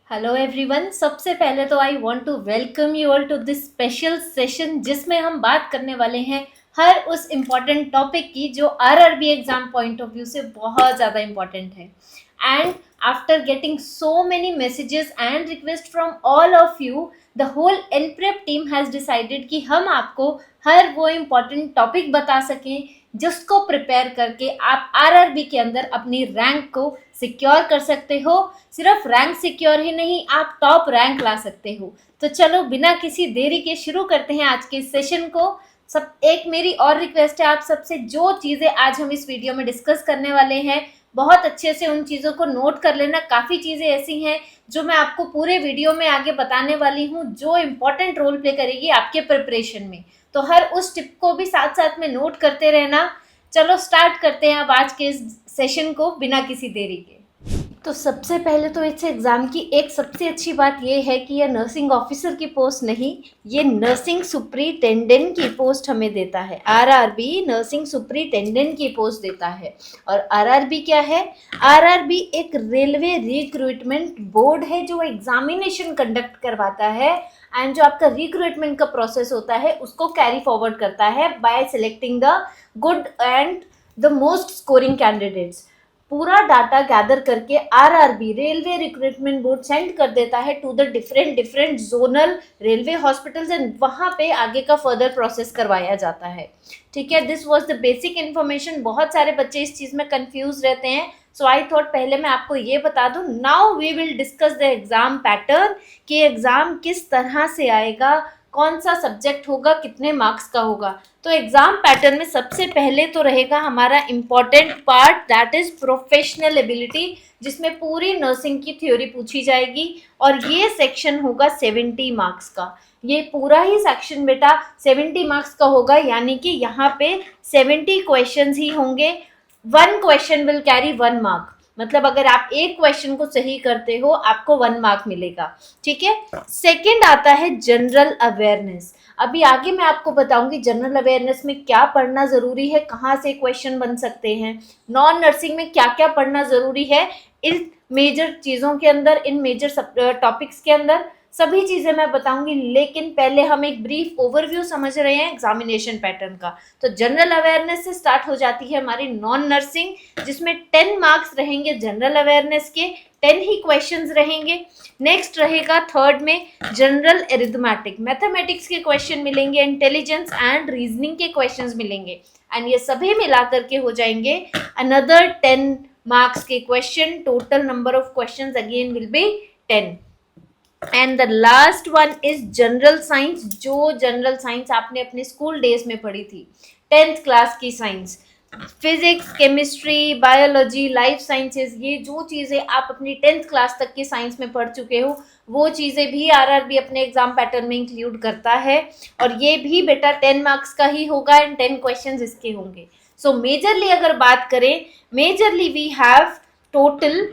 Hello everyone. सबसे पहले तो I want to welcome you all to this special session जिसमें हम बात करने वाले हैं हर उस इम्पॉर्टेंट टॉपिक की जो RRB exam point of view से बहुत ज़्यादा इम्पॉर्टेंट है। And after getting so many messages and request from all of you, the whole Nprep team has decided कि हम आपको हर वो इम्पॉर्टेंट टॉपिक बता सकें जिसको प्रिपेयर करके आप आरआरबी के अंदर अपनी रैंक को सिक्योर कर सकते हो। सिर्फ रैंक सिक्योर ही नहीं, आप टॉप रैंक ला सकते हो। तो चलो बिना किसी देरी के शुरू करते हैं आज के सेशन को। सब एक मेरी और रिक्वेस्ट है आप सबसे, जो चीज़ें आज हम इस वीडियो में डिस्कस करने वाले हैं बहुत अच्छे से उन चीज़ों को नोट कर लेना। काफ़ी चीज़ें ऐसी हैं जो मैं आपको पूरे वीडियो में आगे बताने वाली हूँ जो इम्पोर्टेंट रोल प्ले करेगी आपके प्रिपरेशन में। तो हर उस टिप को भी साथ साथ में नोट करते रहना। चलो स्टार्ट करते हैं अब आज के इस सेशन को बिना किसी देरी के। तो सबसे पहले तो इस एग्ज़ाम की एक सबसे अच्छी बात ये है कि यह नर्सिंग ऑफिसर की पोस्ट नहीं, ये नर्सिंग सुपरिटेंडेंट की पोस्ट हमें देता है। आरआरबी नर्सिंग सुपरिटेंडेंट की पोस्ट देता है। और आरआरबी क्या है? आरआरबी एक रेलवे रिक्रूटमेंट बोर्ड है जो एग्जामिनेशन कंडक्ट करवाता है एंड जो आपका रिक्रूटमेंट का प्रोसेस होता है उसको कैरी फॉरवर्ड करता है by selecting the good and the most scoring candidates. पूरा डाटा गैदर करके RRB railway recruitment board send कर देता है to the different zonal railway hospitals and वहाँ पे आगे का फर्दर प्रोसेस करवाया जाता है। ठीक है, this was the basic information. बहुत सारे बच्चे इस चीज़ में कंफ्यूज रहते हैं, सो आई थॉट पहले मैं आपको ये बता दूं। Now we will discuss the exam pattern कि एग्जाम किस तरह से आएगा, कौन सा सब्जेक्ट होगा, कितने मार्क्स का होगा। तो एग्जाम पैटर्न में सबसे पहले तो रहेगा हमारा important part, that is professional ability, जिसमें पूरी नर्सिंग की थ्योरी पूछी जाएगी और ये सेक्शन होगा 70 मार्क्स का। ये पूरा ही सेक्शन बेटा 70 मार्क्स का होगा, यानी कि यहाँ पे 70 क्वेश्चंस ही होंगे। 1 क्वेश्चन विल कैरी 1 मार्क, मतलब अगर आप एक क्वेश्चन को सही करते हो आपको 1 मार्क मिलेगा। ठीक है। सेकंड आता है जनरल अवेयरनेस। अभी आगे मैं आपको बताऊंगी जनरल अवेयरनेस में क्या पढ़ना जरूरी है, कहाँ से क्वेश्चन बन सकते हैं, नॉन नर्सिंग में क्या क्या पढ़ना जरूरी है। इन मेजर चीज़ों के अंदर, इन मेजर टॉपिक्स के अंदर सभी चीज़ें मैं बताऊंगी, लेकिन पहले हम एक ब्रीफ ओवरव्यू समझ रहे हैं एग्जामिनेशन पैटर्न का। तो जनरल अवेयरनेस से स्टार्ट हो जाती है हमारी नॉन नर्सिंग, जिसमें 10 मार्क्स रहेंगे जनरल अवेयरनेस के, 10 ही क्वेश्चंस रहेंगे। नेक्स्ट रहेगा थर्ड में जनरल एरिथमेटिक, मैथमेटिक्स के क्वेश्चन मिलेंगे, इंटेलिजेंस एंड रीजनिंग के क्वेश्चंस मिलेंगे एंड ये सभी मिला करके हो जाएंगे अनदर 10 मार्क्स के question. Total number of questions again will be 10। And the last one is general science, जो जनरल साइंस आपने अपने स्कूल डेज में पढ़ी थी, 10th क्लास की science, physics, chemistry, biology, life sciences, ये जो चीज़ें आप अपनी 10th क्लास तक की साइंस में पढ़ चुके हो वो चीज़ें भी आरआरबी अपने एग्जाम पैटर्न में इंक्लूड करता है और ये भी बेटा 10 मार्क्स का ही होगा एंड 10 क्वेश्चंस इसके होंगे। सो मेजरली अगर बात करें, majorly we have total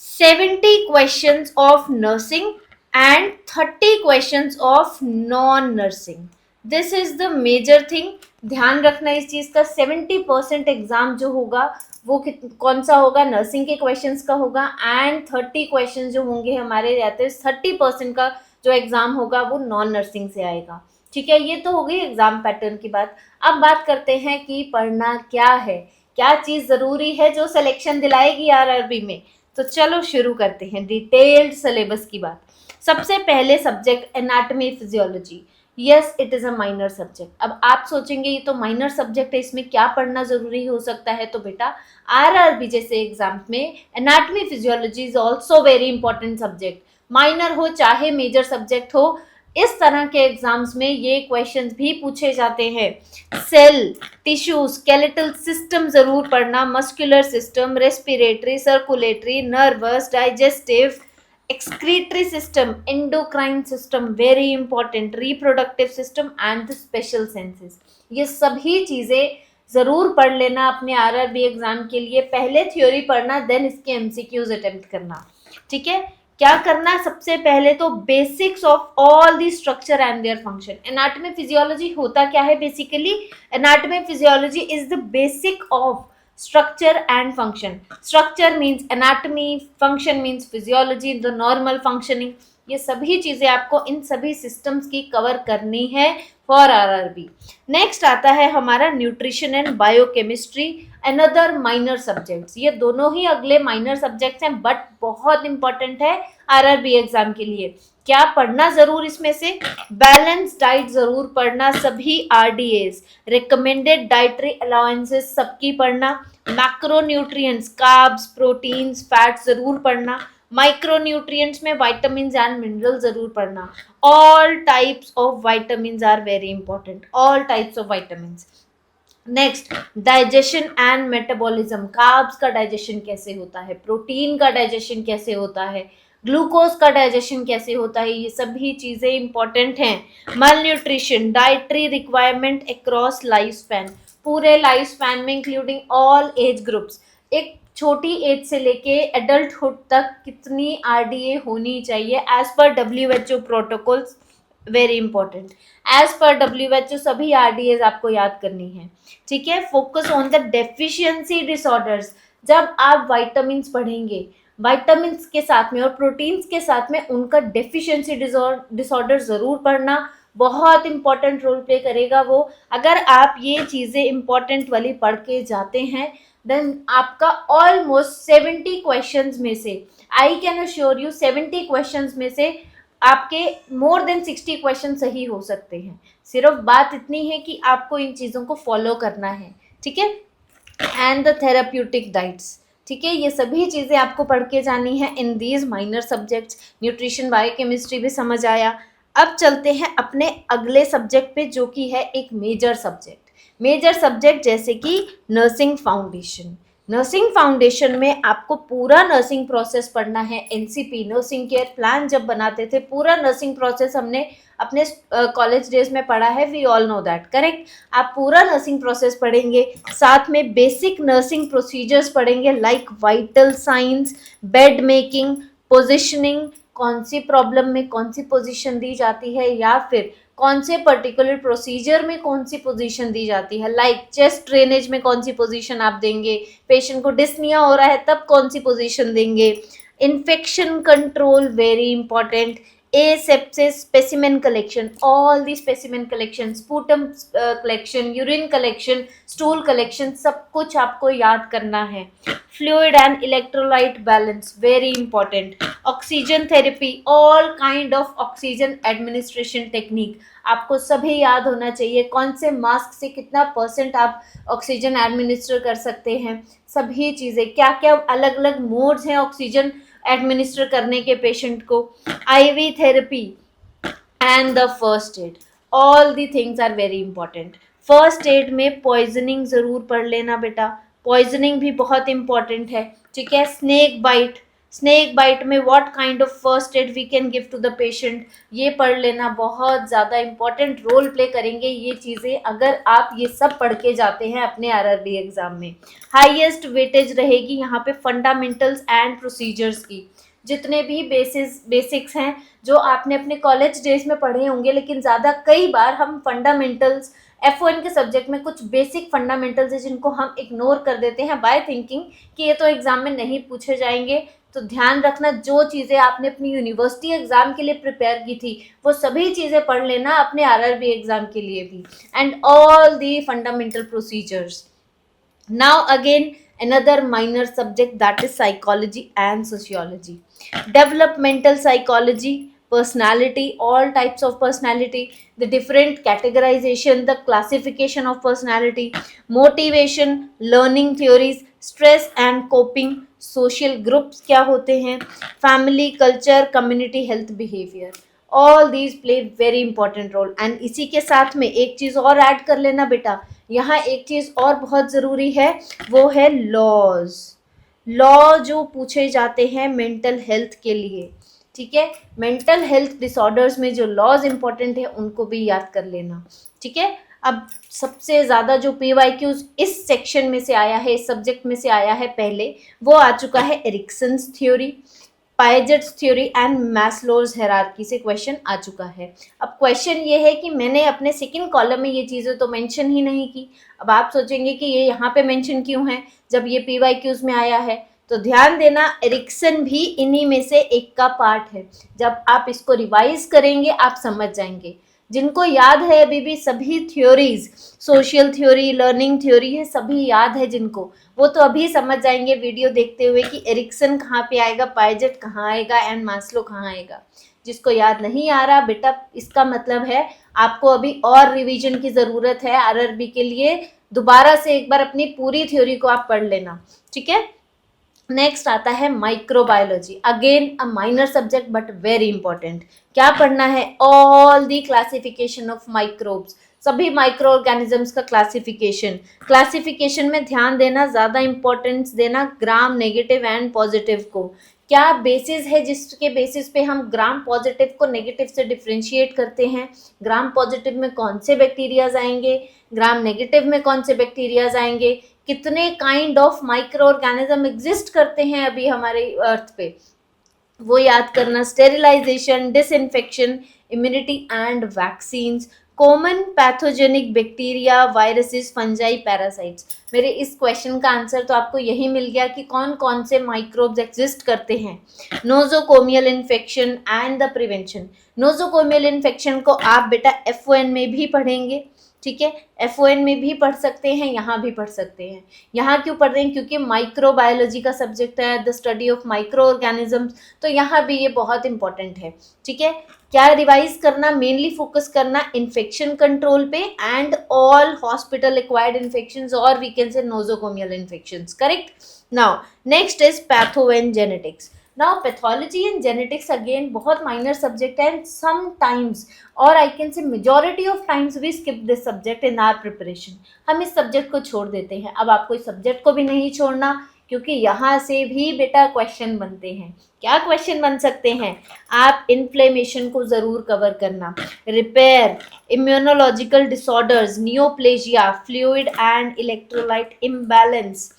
70 questions of nursing and 30 questions of non-nursing. This is the major thing. ध्यान रखना इस चीज़ का, 70% एग्जाम जो होगा वो कौन सा होगा, नर्सिंग के क्वेश्चंस का होगा एंड 30 क्वेश्चन जो होंगे हमारे रहते हैं 30% का जो एग्जाम होगा वो नॉन नर्सिंग से आएगा। ठीक है, ये तो हो गई एग्जाम पैटर्न की बात। अब बात करते हैं कि पढ़ना क्या है, क्या चीज़ ज़रूरी है जो सिलेक्शन दिलाएगी आरआरबी में। तो चलो शुरू करते हैं डिटेल्ड सिलेबस की बात। सबसे पहले subject anatomy physiology. Yes, it is a minor subject. अब आप सोचेंगे ये तो माइनर सब्जेक्ट है, इसमें क्या पढ़ना ज़रूरी हो सकता है। तो बेटा आरआरबी जैसे एग्जाम में anatomy physiology is also very important subject. Minor हो चाहे मेजर सब्जेक्ट हो, इस तरह के एग्जाम्स में ये क्वेश्चंस भी पूछे जाते हैं। सेल, टिश्यू, स्केलेटल सिस्टम जरूर पढ़ना, muscular system, respiratory, circulatory, nervous, digestive, excretory system, endocrine system very important, reproductive system and the special senses, ये सभी चीज़ें ज़रूर पढ़ लेना अपने आरआरबी एग्जाम के लिए। पहले थ्योरी पढ़ना, देन इसके एमसीक्यूज अटेम्प्ट करना। ठीक है, क्या करना, सबसे पहले तो basics of all the structure and their function. Anatomy physiology होता क्या है basically? Anatomy physiology is the basic of Structure and function. Structure means anatomy, function means physiology, the normal functioning. ये सभी चीजें आपको इन सभी सिस्टम्स की कवर करनी है फॉर आरआरबी. नेक्स्ट आता है हमारा nutrition and biochemistry, another minor subjects. ये दोनों ही अगले माइनर सब्जेक्ट्स हैं बट बहुत इंपॉर्टेंट है आरआरबी एग्जाम के लिए. क्या पढ़ना जरूर इसमें से? बैलेंस डाइट जरूर पढ़ना, सभी आरडीएस, रिकमेंडेड डाइटरी अलाउंसेस सबकी पढ़ना, मैक्रोन्यूट्रिएंट्स, कार्ब्स, प्रोटीन्स, फैट्स जरूर पढ़ना, माइक्रोन्यूट्रिएंट्स में विटामिन्स एंड मिनरल जरूर पढ़ना. All types of vitamins are very important, all types of vitamins. Next, digestion and metabolism. Carbs का डाइजेशन कैसे होता है, प्रोटीन का डाइजेशन कैसे होता है, ग्लूकोज का डाइजेशन कैसे होता है, ये सभी चीजें इंपॉर्टेंट हैं. मल nutrition, dietary requirement across life span, पूरे लाइफ स्पैन में इंक्लूडिंग ऑल एज ग्रुप्स. एक छोटी एज से लेके एडल्टहुड तक कितनी आरडीए होनी चाहिए as per WHO protocols, very important. As per WHO सभी आरडीएज आपको याद करनी है. ठीक है. Focus on the deficiency disorders. जब आप विटामिन्स पढ़ेंगे, विटामिन्स के साथ में और प्रोटीन्स के साथ में उनका डेफिशिएंसी डिसऑर्डर जरूर पढ़ना, बहुत इंपॉर्टेंट रोल प्ले करेगा वो. अगर आप ये चीज़ें इंपॉर्टेंट वाली पढ़ के जाते हैं देन आपका ऑलमोस्ट 70 क्वेश्चंस में से, I can assure you 70 questions में से आपके मोर देन 60 क्वेश्चन सही हो सकते हैं. सिर्फ बात इतनी है कि आपको इन चीज़ों को फॉलो करना है. ठीक है. And the therapeutic diets. ठीक है. ये सभी चीज़ें आपको पढ़ के जानी है in these minor subjects. Nutrition, biochemistry भी समझ आया. अब चलते हैं अपने अगले सब्जेक्ट पे जो कि है एक मेजर सब्जेक्ट. मेजर सब्जेक्ट जैसे कि नर्सिंग फाउंडेशन. नर्सिंग फाउंडेशन में आपको पूरा नर्सिंग प्रोसेस पढ़ना है. एनसीपी, नर्सिंग केयर प्लान जब बनाते थे, पूरा नर्सिंग प्रोसेस हमने अपने कॉलेज डेज में पढ़ा है. We all know that, correct. आप पूरा नर्सिंग प्रोसेस पढ़ेंगे, साथ में बेसिक नर्सिंग प्रोसीजर्स पढ़ेंगे like vital signs, bed making, positioning, कौन सी प्रॉब्लम में कौन सी पोजीशन दी जाती है या फिर कौन से पर्टिकुलर प्रोसीजर में कौन सी पोजीशन दी जाती है, लाइक चेस्ट ड्रेनेज में कौन सी पोजीशन आप देंगे, पेशेंट को डिस्निया हो रहा है तब कौन सी पोजीशन देंगे. Infection control very important. asepsis, specimen collection, all the specimen collection, sputum collection, urine collection, stool collection, सब कुछ आपको याद करना है. fluid and electrolyte balance very important. oxygen therapy, all kind of oxygen administration technique आपको सभी याद होना चाहिए. कौन से मास्क से कितना % आप ऑक्सीजन एडमिनिस्टर कर सकते हैं, सभी चीज़ें, क्या क्या अलग अलग मोड्स हैं ऑक्सीजन एडमिनिस्टर करने के पेशेंट को, IV therapy and the first aid. All the things are very important. First aid में पॉइजनिंग ज़रूर पढ़ लेना बेटा, पॉइजनिंग भी बहुत इंपॉर्टेंट है. ठीक है. स्नेक बाइट, स्नेक बाइट में what kind of first aid we can give to the patient, ये पढ़ लेना. बहुत ज़्यादा इंपॉर्टेंट रोल प्ले करेंगे ये चीज़ें अगर आप ये सब पढ़ के जाते हैं अपने आरआरबी एग्ज़ाम में. हाईएस्ट वेटेज रहेगी यहाँ पे फंडामेंटल्स एंड प्रोसीजर्स की. जितने भी बेसिक्स हैं जो आपने अपने कॉलेज डेज में पढ़े होंगे, लेकिन ज़्यादा कई बार हम फंडामेंटल्स F1 के सब्जेक्ट में कुछ बेसिक फंडामेंटल्स है जिनको हम इग्नोर कर देते हैं बाय थिंकिंग कि ये तो एग्ज़ाम में नहीं पूछे जाएंगे. तो ध्यान रखना, जो चीज़ें आपने अपनी यूनिवर्सिटी एग्ज़ाम के लिए प्रिपेयर की थी वो सभी चीज़ें पढ़ लेना अपने आरआरबी एग्ज़ाम के लिए भी. And all the fundamental procedures. Now again another minor subject, that is psychology and sociology. Developmental psychology, personality, all types of personality, the different categorization, the classification of personality, motivation, learning theories, stress and coping, social groups क्या होते हैं, family, culture, community, health, behavior, all these play very important role. and इसी के साथ में एक चीज़ और add कर लेना बेटा, यहाँ एक चीज़ और बहुत ज़रूरी है, वो है लॉज. लॉ जो पूछे जाते हैं मेंटल हेल्थ के लिए. ठीक है. मेंटल हेल्थ डिसऑर्डर्स में जो लॉज इंपॉर्टेंट है उनको भी याद कर लेना. ठीक है. अब सबसे ज़्यादा जो PYQs इस सेक्शन में से आया है, इस सब्जेक्ट में से आया है पहले, वो आ चुका है Erikson's theory. Piaget's theory and Maslow's hierarchy से क्वेश्चन आ चुका है। अब क्वेश्चन ये है कि मैंने अपने सेकंड कॉलम में ये चीज़ें तो मेंशन ही नहीं की। अब आप सोचेंगे कि ये यहाँ पे मेंशन क्यों है जब ये PYQs में आया है। तो ध्यान देना, एरिक्सन भी इन्हीं में से एक का पार्ट है। जब आप इसको रिवाइज करेंगे आप समझ जाएंगे। जिनको याद है अभी भी सभी theories, social theory, learning theory, ये सभी याद है जिनको, वो तो अभी समझ जाएंगे वीडियो देखते हुए कि एरिक्सन कहाँ पे आएगा, पायजेट कहाँ आएगा एंड मास्लो कहाँ आएगा। जिसको याद नहीं आ रहा बेटा, इसका मतलब है आपको अभी और रिवीजन की ज़रूरत है RRB के लिए। दोबारा से एक बार अपनी पूरी थ्योरी को आप पढ़ लेना, ठीक है। नेक्स्ट आता है microbiology, again a minor subject but very important. क्या पढ़ना है? All the classification of microbes, सभी माइक्रो ऑर्गेनिजम्स का क्लासिफिकेशन में ध्यान देना, ज़्यादा इंपॉर्टेंस देना ग्राम नेगेटिव एंड पॉजिटिव को। क्या बेसिस है जिसके बेसिस पे हम ग्राम पॉजिटिव को नेगेटिव से डिफ्रेंशिएट करते हैं? ग्राम पॉजिटिव में कौन से बैक्टीरियाज आएंगे, ग्राम नेगेटिव में कौन से बैक्टीरियाज आएंगे, कितने kind of micro organism exist करते हैं अभी हमारे अर्थ पे, वो याद करना। Sterilisation, disinfection, immunity and vaccines, common pathogenic bacteria, viruses, fungi, parasites. मेरे इस क्वेश्चन का आंसर तो आपको यही मिल गया कि कौन कौन से माइक्रोब्स एग्जिस्ट करते हैं। Nosocomial infection and the prevention. Nosocomial infection को आप बेटा FON में भी पढ़ेंगे, ठीक है। FON में भी पढ़ सकते हैं, यहाँ भी पढ़ सकते हैं। यहाँ क्यों पढ़ रहे हैं? क्योंकि माइक्रोबायोलॉजी का सब्जेक्ट है, the study of micro organisms, तो यहाँ भी ये बहुत इंपॉर्टेंट है, ठीक है। क्या रिवाइज करना? मेनली फोकस करना इन्फेक्शन कंट्रोल पे and all hospital acquired infections और we can say nosocomial infections, correct. Now next is patho and genetics. Now pathology and genetics again बहुत माइनर सब्जेक्ट है एंड समटाइम्स और I can say majority of times we skip this subject in our preparation. हम इस subject को छोड़ देते हैं। अब आपको इस सब्जेक्ट को भी नहीं छोड़ना, क्योंकि यहाँ से भी बेटा क्वेश्चन बनते हैं। क्या क्वेश्चन बन सकते हैं? आप इन्फ्लेमेशन को ज़रूर कवर करना, repair, immunological disorders, neoplasia, fluid and electrolyte imbalance,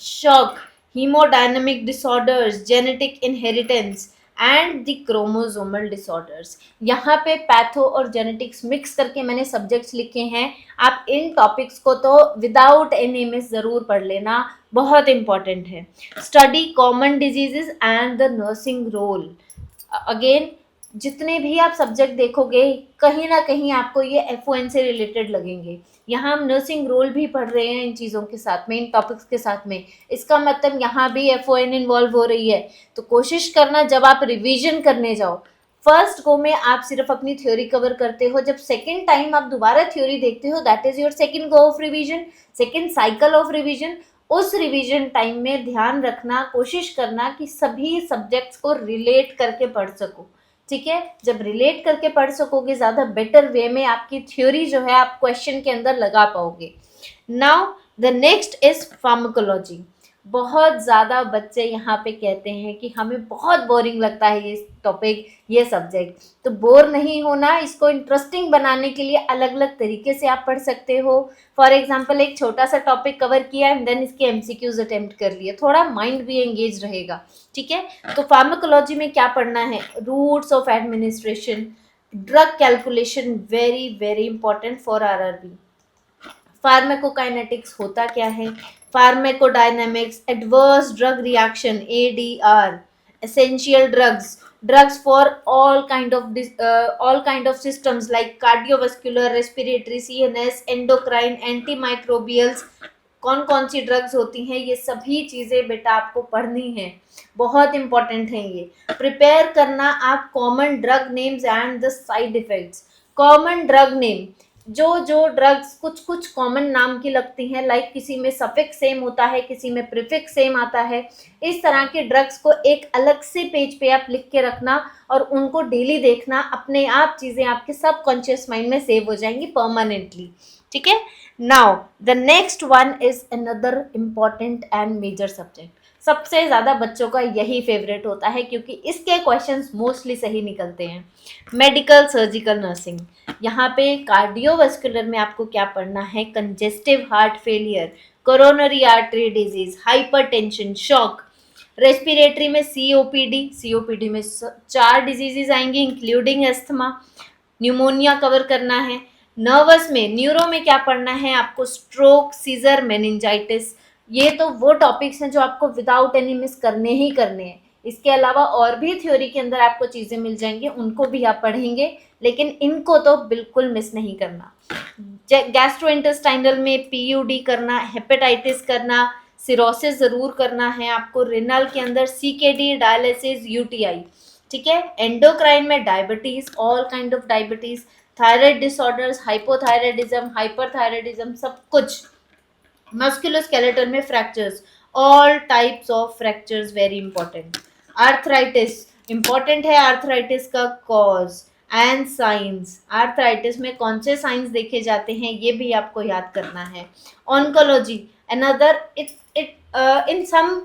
shock, haemodynamic disorders, genetic inheritance and the chromosomal disorders. यहाँ पे पैथो और जेनेटिक्स मिक्स करके मैंने सब्जेक्ट्स लिखे हैं। आप इन टॉपिक्स को तो विदाउट एनी मिस ज़रूर पढ़ लेना, बहुत इंपॉर्टेंट है। Study common diseases and the nursing role. Again जितने भी आप सब्जेक्ट देखोगे कहीं ना कहीं आपको ये FON से रिलेटेड लगेंगे। यहाँ हम नर्सिंग रोल भी पढ़ रहे हैं इन चीज़ों के साथ में, इन टॉपिक्स के साथ में। इसका मतलब यहाँ भी FON इन्वॉल्व हो रही है। तो कोशिश करना जब आप रिवीजन करने जाओ, फर्स्ट गो में आप सिर्फ अपनी थ्योरी कवर करते हो, जब सेकेंड टाइम आप दोबारा थ्योरी देखते हो that is your second go of revision, second cycle of revision. उस रिवीजन टाइम में ध्यान रखना, कोशिश करना कि सभी सब्जेक्ट्स को रिलेट करके पढ़ सको, ठीक है। जब रिलेट करके पढ़ सकोगे ज़्यादा बेटर वे में आपकी थ्योरी जो है आप क्वेश्चन के अंदर लगा पाओगे। Now the next is pharmacology. बहुत ज़्यादा बच्चे यहाँ पे कहते हैं कि हमें बहुत बोरिंग लगता है ये टॉपिक, ये सब्जेक्ट। तो बोर नहीं होना, इसको इंटरेस्टिंग बनाने के लिए अलग अलग तरीके से आप पढ़ सकते हो। फॉर एग्जांपल एक छोटा सा टॉपिक कवर किया एंड देन इसके MCQs अटेम्प्ट कर लिए, थोड़ा माइंड भी एंगेज रहेगा, ठीक है। तो फार्माकोलॉजी में क्या पढ़ना है? Routes of administration, drug calculation, very very important for RRB। Pharmacokinetics होता क्या है, pharmacodynamics, adverse drug reaction ADR, essential drugs for all kind of systems like cardiovascular, respiratory, CNS, endocrine, antimicrobials, कौन कौन सी ड्रग्स होती हैं, ये सभी चीज़ें बेटा आपको पढ़नी है, बहुत इंपॉर्टेंट हैं ये। प्रिपेयर करना आप common drug names and the side effects. Common drug name, जो ड्रग्स कुछ कुछ कॉमन नाम की लगती हैं, लाइक किसी में सफिक्स सेम होता है, किसी में प्रीफिक्स सेम आता है, इस तरह के ड्रग्स को एक अलग से पेज पे आप लिख के रखना और उनको डेली देखना, अपने आप चीज़ें आपके सबकॉन्शियस माइंड में सेव हो जाएंगी परमानेंटली, ठीक है। Now the next one is another important and major subject. सबसे ज़्यादा बच्चों का यही फेवरेट होता है क्योंकि इसके क्वेश्चंस मोस्टली सही निकलते हैं। Medical surgical nursing. यहाँ पे कार्डियोवास्कुलर में आपको क्या पढ़ना है? Congestive heart failure, coronary artery disease, hypertension, shock, respiratory में सीओपीडी में 4 डिजीजेज आएंगी इंक्लूडिंग एस्थमा, न्यूमोनिया कवर करना है। नर्वस में, न्यूरो में क्या पढ़ना है आपको, स्ट्रोक, सीजर, मेनिंजाइटिस। ये तो वो टॉपिक्स हैं जो आपको विदाउट एनी मिस करने ही करने हैं। इसके अलावा और भी थ्योरी के अंदर आपको चीज़ें मिल जाएंगी, उनको भी आप पढ़ेंगे, लेकिन इनको तो बिल्कुल मिस नहीं करना। गैस्ट्रोइंटेस्टाइनल में पीयूडी करना, हेपेटाइटिस करना, सिरोसिस ज़रूर करना है आपको। रेनल के अंदर सीकेडी, डायलिसिस, यूटीआई, ठीक है। एंडोक्राइन में diabetes, all kind of diabetes, thyroid disorders, hypothyroidism, hyperthyroidism, सब कुछ। मस्कुलोस्केलेटल में fractures, all types of fractures very important. Arthritis important है, आर्थराइटिस का कॉज एंड साइंस, आर्थराइटिस में कौन से साइंस देखे जाते हैं ये भी आपको याद करना है। Oncology another, in some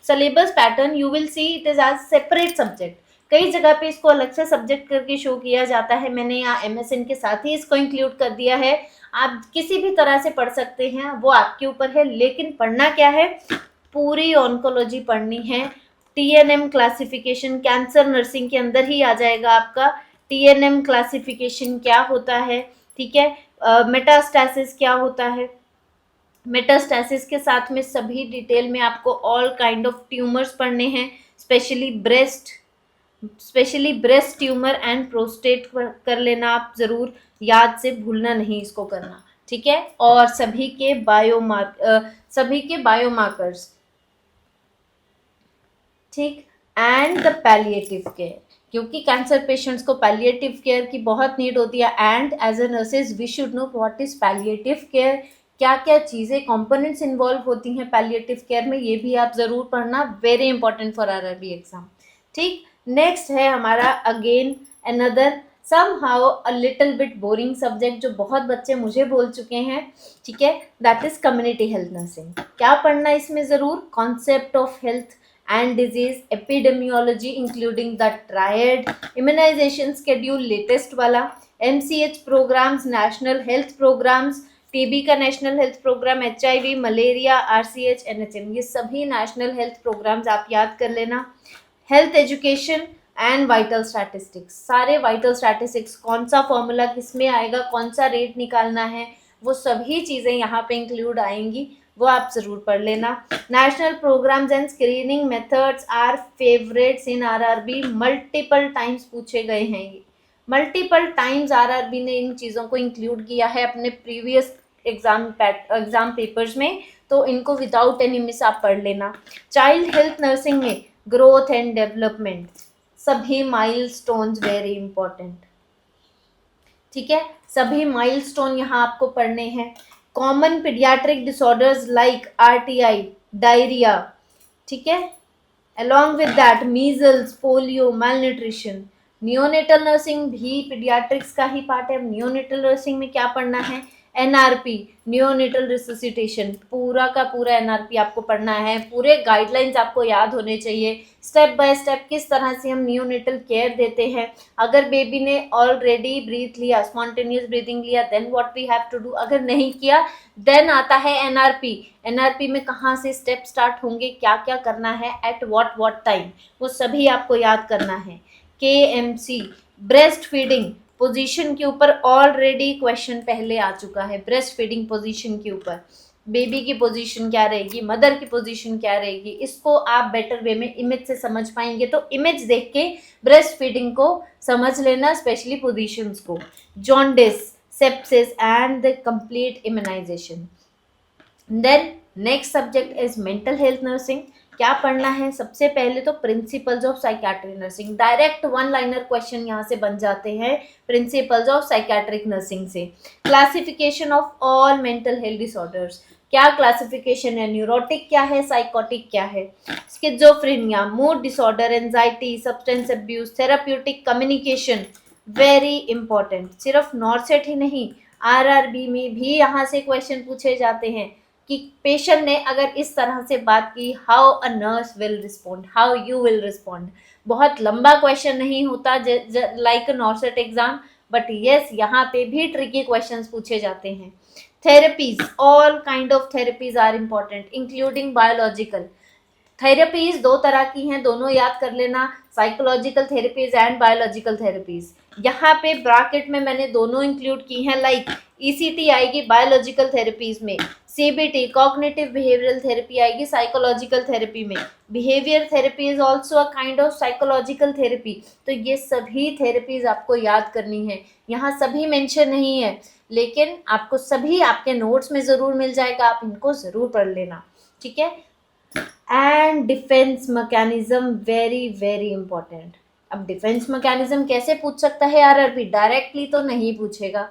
syllabus pattern you will see it is as separate subject. कई जगह पे इसको अलग से सब्जेक्ट करके शो किया जाता है, मैंने यहाँ एमएसएन के साथ ही इसको इंक्लूड कर दिया है। आप किसी भी तरह से पढ़ सकते हैं, वो आपके ऊपर है, लेकिन पढ़ना क्या है, पूरी ऑन्कोलॉजी पढ़नी है। टीएनएम क्लासिफिकेशन कैंसर नर्सिंग के अंदर ही आ जाएगा आपका। टीएनएम क्लासिफिकेशन क्या होता है, ठीक है। मेटास्टैसिस क्या होता है, मेटास्टैसिस के साथ में सभी डिटेल में आपको ऑल काइंड ऑफ ट्यूमर्स पढ़ने हैं, specially breast tumour and prostate कर लेना आप ज़रूर, याद से भूलना नहीं इसको करना, ठीक है। और सभी के बायोमार्कर्स, ठीक। एंड द पैलिएटिव केयर, क्योंकि कैंसर पेशेंट्स को पैलिएटिव केयर की बहुत नीड होती है। And as a nurses we should know what is palliative care, क्या क्या चीज़ें कंपोनेंट्स इन्वॉल्व होती हैं पैलिएटिव केयर में, ये भी आप ज़रूर पढ़ना, very important for RRB exam, ठीक। नेक्स्ट है हमारा again another somehow a little bit boring subject, जो बहुत बच्चे मुझे बोल चुके हैं, ठीक है, that is community health nursing. क्या पढ़ना इसमें ज़रूर, concept of health and disease, epidemiology including the triad, immunization schedule latest वाला, MCH programs, national health programs, TB का national health program, HIV, malaria, RCH, NHM, ये सभी नेशनल हेल्थ प्रोग्राम्स आप याद कर लेना। Health education and vital statistics, सारे vital statistics, कौन सा फॉर्मूला किस में आएगा, कौन सा रेट निकालना है, वो सभी चीज़ें यहाँ पे इंक्लूड आएंगी, वो आप ज़रूर पढ़ लेना। National programmes and screening methods are favourites in RRB, multiple times पूछे गए हैं ये, मल्टीपल टाइम्स आरआरबी ने इन चीज़ों को इंक्लूड किया है अपने प्रीवियस एग्जाम पेपर्स में, तो इनको विदाउट एनी मिस आप पढ़ लेना। चाइल्ड हेल्थ नर्सिंग में ग्रोथ एंड डेवलपमेंट, सभी माइलस्टोन्स वेरी इंपॉर्टेंट, ठीक है, सभी माइलस्टोन यहाँ आपको पढ़ने हैं। Common paediatric disorders like RTI, diarrhoea, ठीक है, along with that measles, polio, malnutrition। Neonatal nursing भी पीडियाट्रिक्स का ही पार्ट है। नियोनेटल नर्सिंग में क्या पढ़ना है, एनआरपी, नियोनेटल रिससिटेशन, पूरा का पूरा एनआरपी आपको पढ़ना है, पूरे गाइडलाइंस आपको याद होने चाहिए, स्टेप बाय स्टेप किस तरह से हम नियोनेटल केयर देते हैं। अगर बेबी ने ऑलरेडी ब्रीथ लिया, स्पॉन्टेनियस ब्रीदिंग लिया, then what we have to do, अगर नहीं किया देन आता है एनआरपी। एनआरपी में कहाँ से स्टेप स्टार्ट होंगे, क्या क्या करना है, एट व्हाट टाइम, वो सभी आपको याद करना है। केएमसी, ब्रेस्ट फीडिंग पोजीशन के ऊपर ऑलरेडी क्वेश्चन पहले आ चुका है। ब्रेस्ट फीडिंग पोजीशन के ऊपर बेबी की पोजीशन क्या रहेगी, मदर की पोजीशन क्या रहेगी, इसको आप बेटर वे में इमेज से समझ पाएंगे, तो इमेज देख के ब्रेस्ट फीडिंग को समझ लेना, स्पेशली पोजीशंस को। Jaundice, sepsis and the complete immunisation. Then next subject is mental health nursing. क्या पढ़ना है, सबसे पहले तो principles of psychiatric nursing, direct one liner question यहाँ से बन जाते हैं प्रिंसिपल्स ऑफ साइकियाट्रिक नर्सिंग से। Classification of all mental health disorders, क्या क्लासिफिकेशन है, न्यूरोटिक क्या है, साइकोटिक क्या है, schizophrenia, mood disorder, anxiety, substance abuse, therapeutic communication, very important. सिर्फ नॉर्सेट ही नहीं, आरआरबी में भी यहाँ से क्वेश्चन पूछे जाते हैं कि पेशेंट ने अगर इस तरह से बात की, how a nurse will respond, how you will respond. बहुत लंबा क्वेश्चन नहीं होता like NORCET exam, but yes यहाँ पे भी ट्रिकी क्वेश्चंस पूछे जाते हैं। Therapies, all kind of therapies are important including biological. Therapies दो तरह की हैं, दोनों याद कर लेना, psychological therapies and biological therapies. यहाँ पे ब्रैकेट में मैंने दोनों इंक्लूड की हैं, लाइक ईसीटी आएगी बायोलॉजिकल थेरेपीज में, सीबीटी कॉग्निटिव बिहेवियरल थेरेपी आएगी साइकोलॉजिकल थेरेपी में, behaviour therapy is also a kind of psychological therapy. तो ये सभी थेरेपीज आपको याद करनी है, यहाँ सभी मेंशन नहीं है, लेकिन आपको सभी आपके नोट्स में ज़रूर मिल जाएगा, आप इनको ज़रूर पढ़ लेना, ठीक है। And defence mechanism, very very important. अब डिफेंस मैकेनिज्म कैसे पूछ सकता है आरआरबी? डायरेक्टली तो नहीं पूछेगा,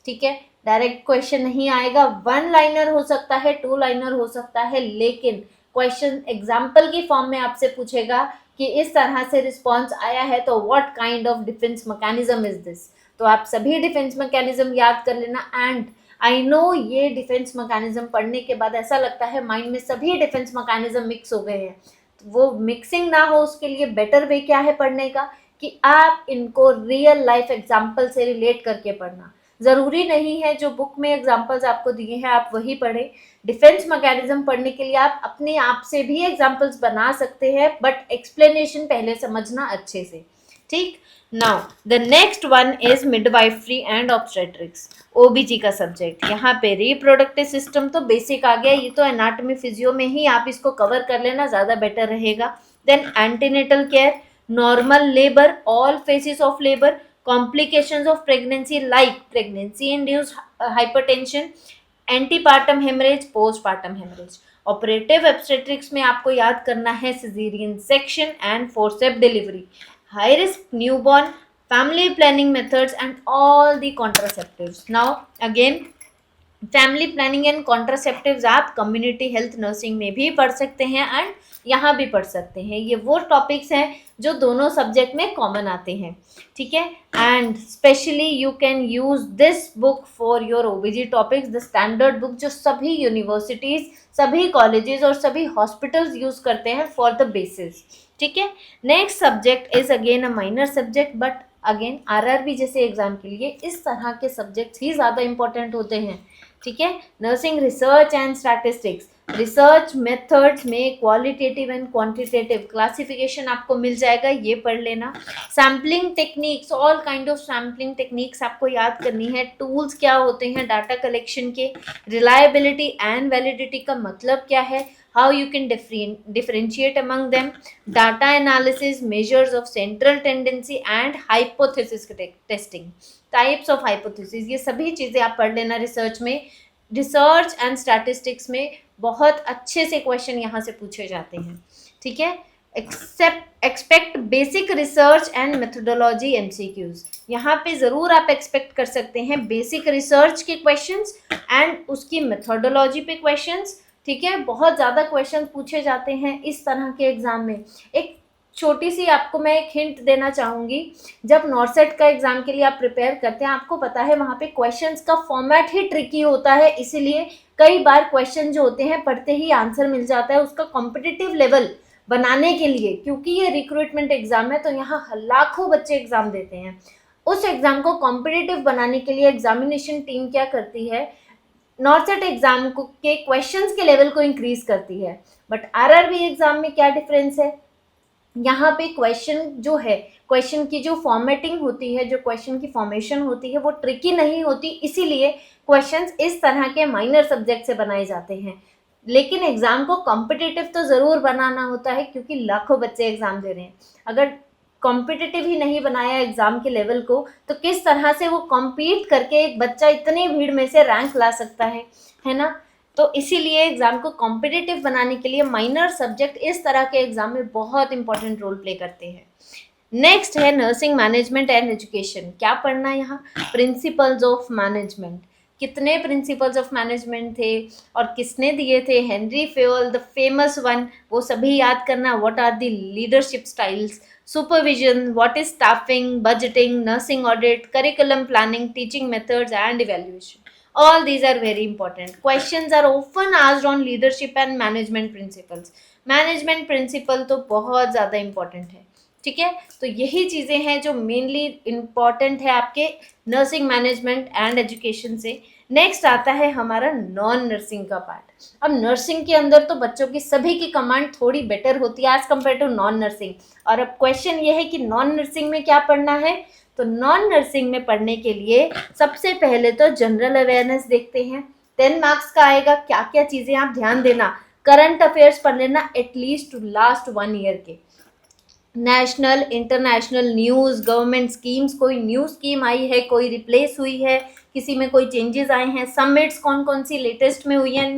ठीक है, डायरेक्ट क्वेश्चन नहीं आएगा, वन लाइनर हो सकता है, टू लाइनर हो सकता है, लेकिन क्वेश्चन एग्जाम्पल की फॉर्म में आपसे पूछेगा कि इस तरह से रिस्पॉन्स आया है तो what kind of defence mechanism is this. तो आप सभी डिफेंस मैकेनिज्म याद कर लेना। एंड आई नो ये डिफेंस मैकेनिज्म पढ़ने के बाद ऐसा लगता है माइंड में सभी डिफेंस मैकेनिज्म मिक्स हो गए हैं, तो वो मिक्सिंग ना हो उसके लिए बेटर वे क्या है पढ़ने का, कि आप इनको रियल लाइफ एग्जाम्पल से रिलेट करके पढ़ना। ज़रूरी नहीं है जो बुक में एग्जाम्पल्स आपको दिए हैं आप वही पढ़ें, डिफेंस मैकेनिज्म पढ़ने के लिए आप अपने आप से भी एग्जाम्पल्स बना सकते हैं, बट एक्सप्लेनेशन पहले समझना अच्छे से, ठीक। Now the next one is midwifery and obstetrics, ओबीजी का सब्जेक्ट। यहाँ पे रिप्रोडक्टिव सिस्टम तो बेसिक आ गया, ये तो एनाटॉमी फिजियो में ही आप इसको कवर कर लेना, ज़्यादा बेटर रहेगा। Then antenatal care, normal labour, all phases of labour, complications of pregnancy like pregnancy induced hypertension, antepartum haemorrhage, postpartum haemorrhage. Operative obstetrics में आपको याद करना है caesarean section and forceps delivery, high risk newborn, family planning methods and all the contraceptives. Now again family planning and contraceptives आप community health nursing में भी पढ़ सकते हैं एंड यहाँ भी पढ़ सकते हैं, ये वो टॉपिक्स हैं जो दोनों सब्जेक्ट में कॉमन आते हैं, ठीक है। And specially you can use this book for your ओबीजी topics, the standard book जो सभी यूनिवर्सिटीज, सभी कॉलेजेस और सभी हॉस्पिटल्स यूज करते हैं फॉर द बेसिस, ठीक है। Next subject is again a minor subject, but again RRB जैसे एग्जाम के लिए इस तरह के सब्जेक्ट्स ही ज़्यादा इंपॉर्टेंट होते हैं, ठीक है। Nursing research and statistics, research methods में क्वालिटेटिव एंड क्वांटिटेटिव क्लासिफिकेशन आपको मिल जाएगा, ये पढ़ लेना। Sampling techniques, all kind of sampling techniques आपको याद करनी है, टूल्स क्या होते हैं डाटा कलेक्शन के, रिलायबिलिटी एंड वैलिडिटी का मतलब क्या है, how you can differentiate among them, data analysis, measures of central tendency and hypothesis testing, types of hypothesis, ये सभी चीज़ें आप पढ़ लेना रिसर्च में। रिसर्च एंड स्टैटिस्टिक्स में बहुत अच्छे से क्वेश्चन यहाँ से पूछे जाते हैं, ठीक है। Expect basic research and methodology MCQs, यहाँ पे ज़रूर आप एक्सपेक्ट कर सकते हैं बेसिक रिसर्च के क्वेश्चंस एंड उसकी मेथोडोलॉजी पे क्वेश्चंस, ठीक है। बहुत ज़्यादा क्वेश्चन पूछे जाते हैं इस तरह के एग्ज़ाम में। एक छोटी सी आपको मैं एक हिंट देना चाहूँगी, जब नॉर्सेट का एग्ज़ाम के लिए आप प्रिपेयर करते हैं आपको पता है वहाँ पे क्वेश्चंस का फॉर्मेट ही ट्रिकी होता है, इसीलिए कई बार क्वेश्चन जो होते हैं पढ़ते ही आंसर मिल जाता है। उसका कॉम्पिटिटिव लेवल बनाने के लिए, क्योंकि ये रिक्रूटमेंट एग्ज़ाम है तो यहाँ लाखों बच्चे एग्ज़ाम देते हैं, उस एग्ज़ाम को कॉम्पिटिटिव बनाने के लिए एग्जामिनेशन टीम क्या करती है, नॉर्सेट एग्जाम को के क्वेश्चंस के लेवल को इंक्रीज करती है। बट आरआरबी एग्जाम में क्या डिफरेंस है, यहाँ पे क्वेश्चन जो है, क्वेश्चन की जो फॉर्मेटिंग होती है, जो क्वेश्चन की फॉर्मेशन होती है वो ट्रिकी नहीं होती, इसीलिए क्वेश्चंस इस तरह के माइनर सब्जेक्ट से बनाए जाते हैं। लेकिन एग्जाम को कॉम्पिटिटिव तो ज़रूर बनाना होता है क्योंकि लाखों बच्चे एग्जाम दे रहे हैं। अगर कॉम्पिटिटिव ही नहीं बनाया एग्जाम के लेवल को तो किस तरह से वो कॉम्पीट करके एक बच्चा इतनी भीड़ में से रैंक ला सकता है ना। तो इसीलिए एग्जाम को कॉम्पिटिटिव बनाने के लिए माइनर सब्जेक्ट इस तरह के एग्जाम में बहुत इंपॉर्टेंट रोल प्ले करते हैं। नेक्स्ट है नर्सिंग मैनेजमेंट एंड एजुकेशन। क्या पढ़ना है यहाँ, प्रिंसिपल्स ऑफ मैनेजमेंट। कितने प्रिंसिपल्स ऑफ मैनेजमेंट थे और किसने दिए थे, Henry Fayol the famous one, वो सभी याद करना। What are the leadership styles, supervision, what is staffing, budgeting, nursing audit, curriculum planning, teaching methods and evaluation. All these are very important. Questions are often asked on leadership and management principles. Management principle तो बहुत ज़्यादा important है, ठीक है, तो यही चीज़ें हैं जो मेनली इम्पॉर्टेंट है आपके नर्सिंग मैनेजमेंट एंड एजुकेशन से। नेक्स्ट आता है हमारा नॉन नर्सिंग का पार्ट। अब नर्सिंग के अंदर तो बच्चों की सभी की कमांड थोड़ी बेटर होती है as compare to non nursing. और अब क्वेश्चन ये है कि नॉन नर्सिंग में क्या पढ़ना है। तो नॉन नर्सिंग में पढ़ने के लिए सबसे पहले तो जनरल अवेयरनेस देखते हैं। 10 मार्क्स का आएगा। क्या क्या चीज़ें आप ध्यान देना, करंट अफेयर्स पढ़ लेना एटलीस्ट लास्ट 1 ईयर के, national international news, government schemes, कोई न्यू स्कीम आई है, कोई रिप्लेस हुई है, किसी में कोई चेंजेस आए हैं, समिट्स कौन कौन सी लेटेस्ट में हुई हैं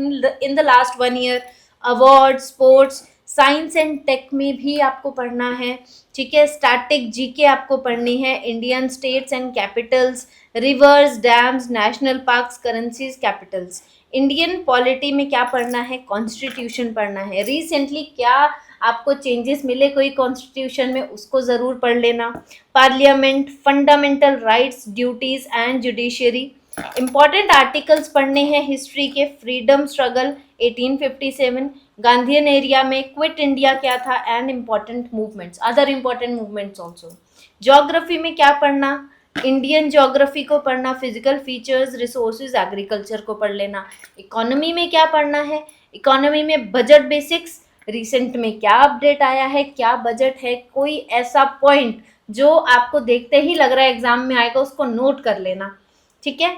in the last 1 year, award, sports, science and tech में भी आपको पढ़ना है। ठीक है, स्टैटिक जीके आपको पढ़नी है, Indian states and Capitals, reverse, dams, national parks, currencies, Capitals. Indian polity में क्या पढ़ना है, कॉन्स्टिट्यूशन पढ़ना है। रिसेंटली क्या आपको चेंजेस मिले कोई कॉन्स्टिट्यूशन में, उसको ज़रूर पढ़ लेना। Parliament, fundamental rights, duties and judiciary. Important articles पढ़ने हैं हिस्ट्री के, फ्रीडम स्ट्रगल 1857, गांधीयन एरिया में क्विट इंडिया क्या था, and important movements, other important movements also. Geography में क्या पढ़ना, इंडियन ज्योग्राफी को पढ़ना, फिजिकल फीचर्स, रिसोर्सेज, एग्रीकल्चर को पढ़ लेना। इकोनॉमी में क्या पढ़ना है, इकोनॉमी में बजट बेसिक्स, रिसेंट में क्या अपडेट आया है, क्या बजट है, कोई ऐसा पॉइंट जो आपको देखते ही लग रहा है एग्जाम में आएगा, उसको नोट कर लेना। ठीक है,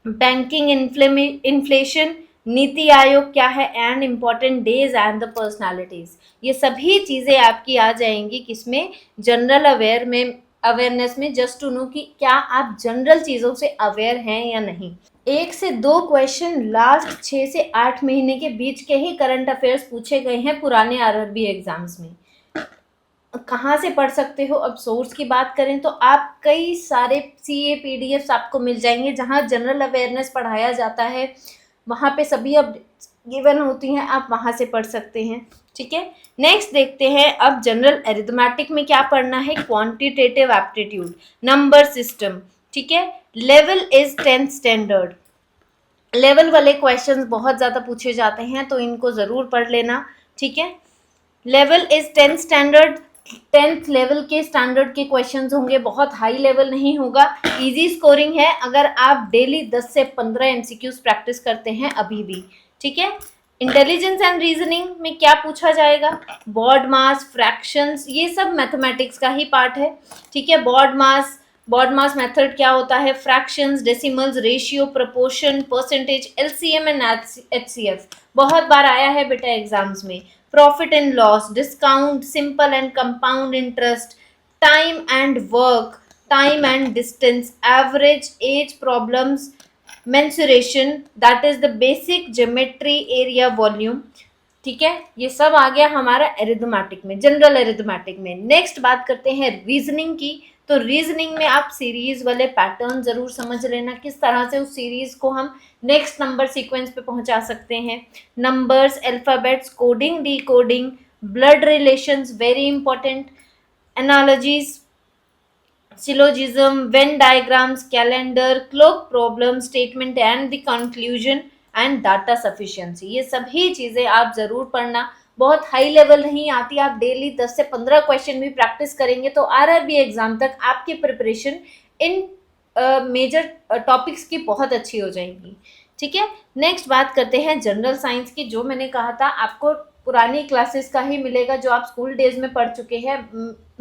बैंकिंग, इन्फ्लेशन, नीति आयोग क्या है, and important days and the personalities. ये सभी चीज़ें आपकी आ जाएंगी किसमें, जनरल अवेयरनेस में, जस्ट टू नो कि क्या आप जनरल चीज़ों से अवेयर हैं या नहीं। 1 से 2 क्वेश्चन लास्ट 6 से 8 महीने के बीच के ही करंट अफेयर्स पूछे गए हैं पुराने आरआरबी एग्जाम्स में। कहाँ से पढ़ सकते हो, अब सोर्स की बात करें तो आप कई सारे CA PDFs आपको मिल जाएंगे जहाँ जनरल अवेयरनेस पढ़ाया जाता है, वहाँ पे सभी अपडेट्स गिवन होती हैं, आप वहाँ से पढ़ सकते हैं। ठीक है, नेक्स्ट देखते हैं अब जनरल अरिथमेटिक में क्या पढ़ना है, क्वांटिटेटिव एप्टीट्यूड, नंबर सिस्टम। ठीक है, level is 10th standard, level वाले क्वेश्चंस बहुत ज़्यादा पूछे जाते हैं तो इनको ज़रूर पढ़ लेना। ठीक है, level is 10th standard, 10th level के स्टैंडर्ड के क्वेश्चंस होंगे, बहुत हाई लेवल नहीं होगा, इजी स्कोरिंग है अगर आप डेली 10 से 15 MCQs प्रैक्टिस करते हैं अभी भी। ठीक है, इंटेलिजेंस एंड रीजनिंग में क्या पूछा जाएगा, बॉड मास, फ्रैक्शंस, ये सब मैथमेटिक्स का ही पार्ट है। ठीक है, बॉड मास मेथड क्या होता है, fractions, decimals, ratio, proportion, percentage, LCM and HCF बहुत बार आया है बेटा एग्जाम्स में। Profit and loss, discount, simple and compound interest, time and work, time and distance, average, age problems, mensuration, that is the basic geometry, area, volume. ठीक है, ये सब आ गया हमारा अरिथमेटिक में, जनरल अरिथमेटिक में। नेक्स्ट बात करते हैं रीजनिंग की। तो रीजनिंग में आप सीरीज वाले पैटर्न जरूर समझ लेना, किस तरह से उस सीरीज को हम नेक्स्ट नंबर सीक्वेंस पे पहुंचा सकते हैं। Numbers, alphabets, coding, decoding, blood relations very important, analogies, syllogism, Venn diagrams, calendar, clock problem, statement and the conclusion and data sufficiency। ये सभी चीज़ें आप ज़रूर पढ़ना, बहुत हाई लेवल नहीं आती, आप डेली 10 से 15 क्वेश्चन भी प्रैक्टिस करेंगे तो आरआरबी एग्जाम तक आपकी प्रिपरेशन इन मेजर टॉपिक्स की बहुत अच्छी हो जाएगी। ठीक है, नेक्स्ट बात करते हैं जनरल साइंस की। जो मैंने कहा था आपको पुरानी क्लासेस का ही मिलेगा जो आप स्कूल डेज में पढ़ चुके हैं,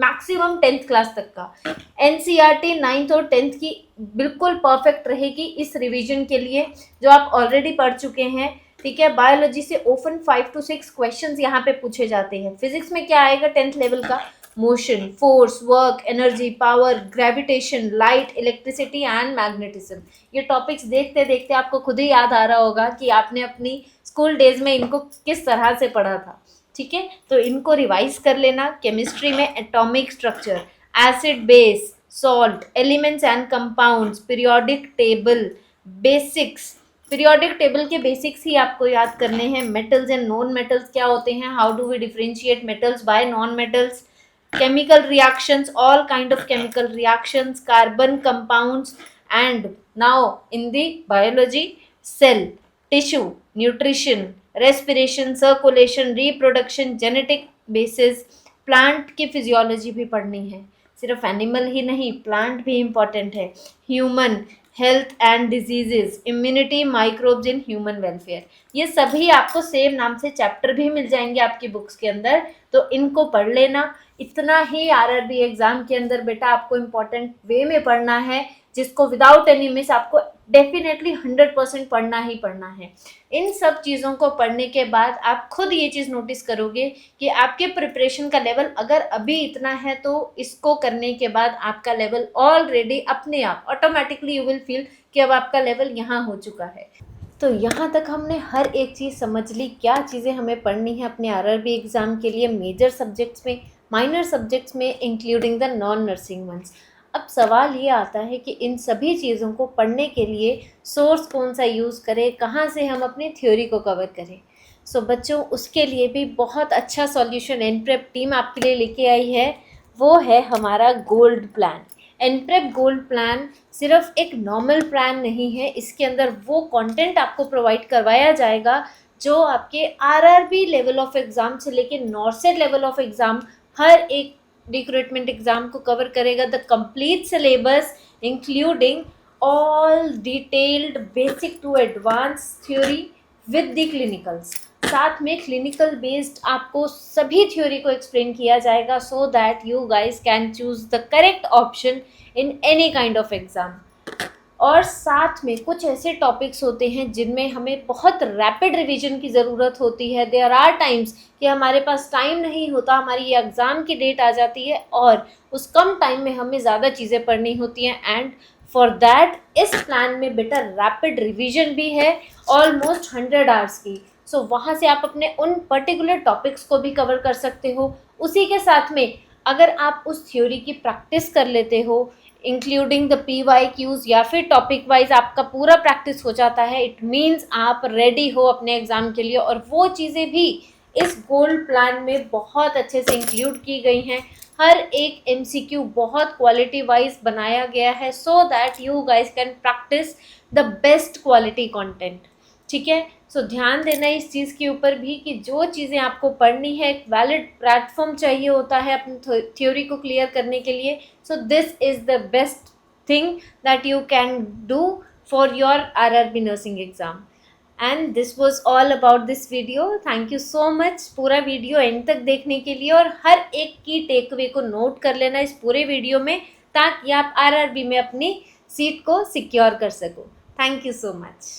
मैक्सिमम 10th क्लास तक का। NCERT 9th और 10th की बिल्कुल परफेक्ट रहेगी इस रिवीजन के लिए जो आप ऑलरेडी पढ़ चुके हैं। ठीक है, बायोलॉजी से ओपन 5 to 6 क्वेश्चंस यहाँ पे पूछे जाते हैं। फिजिक्स में क्या आएगा 10th लेवल का, motion, force, work, energy, power, gravitation, light, electricity and magnetism. ये टॉपिक्स देखते देखते आपको खुद ही याद आ रहा होगा कि आपने अपनी स्कूल डेज में इनको किस तरह से पढ़ा था। ठीक है, तो इनको रिवाइज कर लेना। केमिस्ट्री में atomic structure, acid base, salt, elements and compounds, periodic table, basics, periodic table के बेसिक्स ही आपको याद करने हैं। मेटल्स एंड नॉन मेटल्स क्या होते हैं, how do we differentiate metals by non metals, chemical reactions, all kind of chemical reactions, carbon compounds, and now in the biology, cell, tissue, nutrition, respiration, circulation, reproduction, genetic basis, plant की physiology भी पढ़नी है, सिर्फ animal ही नहीं, plant भी important है, human health and diseases, immunity, microbes in human welfare, ये सभी आपको सेम नाम से चैप्टर भी मिल जाएंगे आपकी बुक्स के अंदर, तो इनको पढ़ लेना। इतना ही आरआरबी एग्जाम के अंदर बेटा आपको इम्पोर्टेंट वे में पढ़ना है, जिसको विदाउट एनी मिस आपको डेफिनेटली 100% पढ़ना ही पढ़ना है। इन सब चीज़ों को पढ़ने के बाद आप खुद ये चीज़ नोटिस करोगे कि आपके प्रिपरेशन का लेवल अगर अभी इतना है, तो इसको करने के बाद आपका लेवल ऑलरेडी अपने आप ऑटोमेटिकली यू विल फील कि अब आपका लेवल यहाँ हो चुका है। तो यहाँ तक हमने हर एक चीज़ समझ ली, क्या चीज़ें हमें पढ़नी है अपने आरआरबी एग्ज़ाम के लिए, मेजर सब्जेक्ट्स में, माइनर सब्जेक्ट्स में, including the non nursing ones. अब सवाल ये आता है कि इन सभी चीज़ों को पढ़ने के लिए सोर्स कौन सा यूज़ करें, कहाँ से हम अपनी थ्योरी को कवर करें। सो बच्चों, उसके लिए भी बहुत अच्छा सॉल्यूशन एनप्रेप टीम आपके लिए लेके आई है, वो है हमारा गोल्ड प्लान। एनप्रेप गोल्ड प्लान सिर्फ एक नॉर्मल प्लान नहीं है, इसके अंदर वो कंटेंट आपको प्रोवाइड करवाया जाएगा जो आपके आरआरबी लेवल ऑफ एग्ज़ाम से लेके नॉर्सेट लेवल ऑफ एग्ज़ाम, हर एक रिक्रूटमेंट एग्ज़ाम को कवर करेगा। The complete syllabus including all detailed basic to advance theory with the clinicals, साथ में क्लिनिकल बेस्ड आपको सभी थ्योरी को एक्सप्लेन किया जाएगा, so that you guys can choose the correct option in any kind of exam. और साथ में कुछ ऐसे टॉपिक्स होते हैं जिनमें हमें बहुत रैपिड रिवीजन की ज़रूरत होती है। देयर आर टाइम्स कि हमारे पास टाइम नहीं होता, हमारी ये एग्ज़ाम की डेट आ जाती है और उस कम टाइम में हमें ज़्यादा चीज़ें पढ़नी होती हैं, एंड फॉर दैट इस प्लान में बेटा रैपिड रिवीजन भी है ऑलमोस्ट 100 आवर्स की। सो वहाँ से आप अपने उन पर्टिकुलर टॉपिक्स को भी कवर कर सकते हो। उसी के साथ में अगर आप उस थ्योरी की प्रैक्टिस कर लेते हो, इंक्लूडिंग द PYQs, या फिर टॉपिक वाइज आपका पूरा प्रैक्टिस हो जाता है, इट मीन्स आप रेडी हो अपने एग्ज़ाम के लिए। और वो चीज़ें भी इस गोल्ड प्लान में बहुत अच्छे से इंक्लूड की गई हैं। हर एक MCQ बहुत क्वालिटी वाइज बनाया गया है, so that you guys can practice the best quality content. ठीक है, सो ध्यान देना इस चीज़ के ऊपर भी कि जो चीज़ें आपको पढ़नी है, एक वैलिड प्लेटफॉर्म चाहिए होता है अपनी थ्योरी को क्लियर करने के लिए। So this is the best thing that you can do for your RRB nursing exam. And this was all about this video. Thank you so much पूरा वीडियो एंड तक देखने के लिए, और हर एक की टेकअवे को नोट कर लेना इस पूरे वीडियो में, ताकि आप RRB में अपनी सीट को सिक्योर कर सको। Thank you so much.